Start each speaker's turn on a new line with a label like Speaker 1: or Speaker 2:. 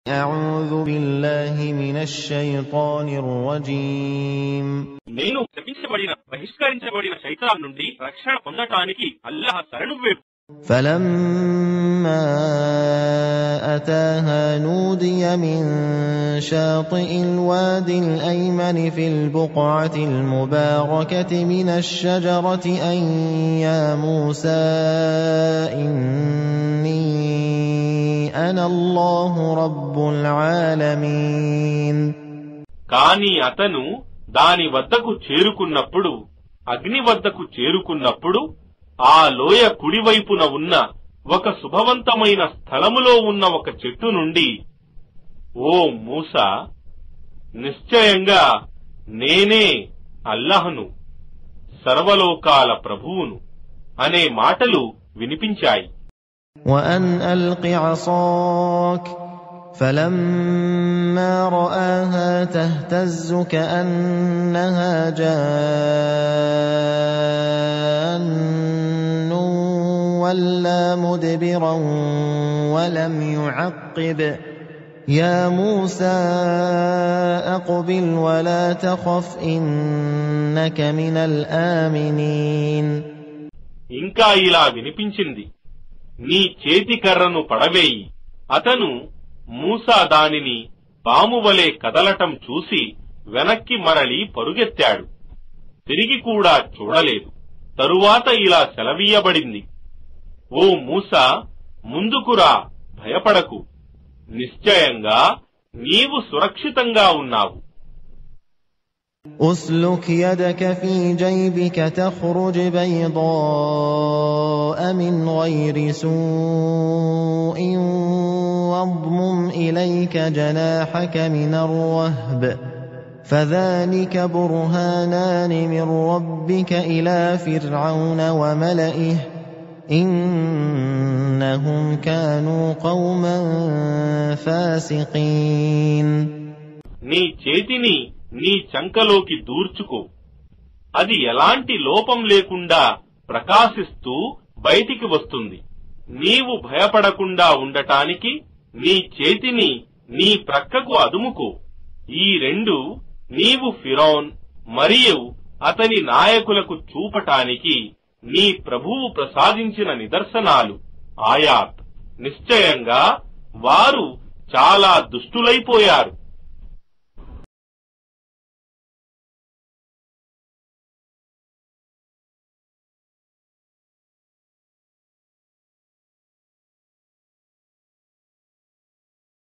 Speaker 1: أعوذ بالله من الشيطان الرجيم
Speaker 2: నేను శపించబడిన బహిష్కరించబడిన శైతాన్ నుండి రక్షణ పొందటానికి అల్లాహ్ శరణు వేడు.
Speaker 1: فلما أتاها نودي من شاطئ الوادي الأيمن في البقعة المباركة من الشجرة أن يا موسى إني أنا الله رب العالمين.
Speaker 2: కాని అతను దాని వద్దకు చేరుకున్నప్పుడు, అగ్ని వద్దకు చేరుకున్నప్పుడు, ఆ లోయ కుడివైపున ఉన్న ఒక శుభవంతమైన స్థలములో ఉన్న ఒక చెట్టు నుండి, ఓ మూసా, నిశ్చయంగా నేనే అల్లాహ్ను, సర్వలోకాల ప్రభువును అనే మాటలు వినిపించాయి.
Speaker 1: وأن ألق عصاك فلما رآها تهتز كأنها جان ولا مدبرا ولم يعقب يا موسى أقبل ولا تخف إنك من الآمنين.
Speaker 2: ఇంకా ఇలా వినిపించింది, నీ చేతి కర్రను పడవేయి. అతను మూసా దానిని పామువలే కదలటం చూసి వెనక్కి మరలి పరుగెత్తాడు. తిరిగి కూడా చూడలేదు. తరువాత ఇలా సెలవీయబడింది, ఓ మూసా, ముందుకురా, భయపడకు, నిశ్చయంగా నీవు సురక్షితంగా ఉన్నావు.
Speaker 1: أسلك يدك في جيبك تخرج بيضاء من غير سوء واضمم إليك جناحك من الرهب فذلك برهانان من ربك إلى فرعون وملئه إنهم كانوا قوما فاسقين.
Speaker 2: నీ చేతిని నీ చంకలోకి దూర్చుకో, అది ఎలాంటి లోపం లేకుండా ప్రకాశిస్తూ బయటికి వస్తుంది. నీవు భయపడకుండా ఉండటానికి నీ చేతిని నీ ప్రక్కకు అదుముకో. ఈ రెండు నీవు ఫిరౌన్ మరియు అతని నాయకులకు చూపటానికి నీ ప్రభువు ప్రసాదించిన నిదర్శనాలు, ఆయాత్. నిశ్చయంగా వారు చాలా దుష్టులైపోయారు.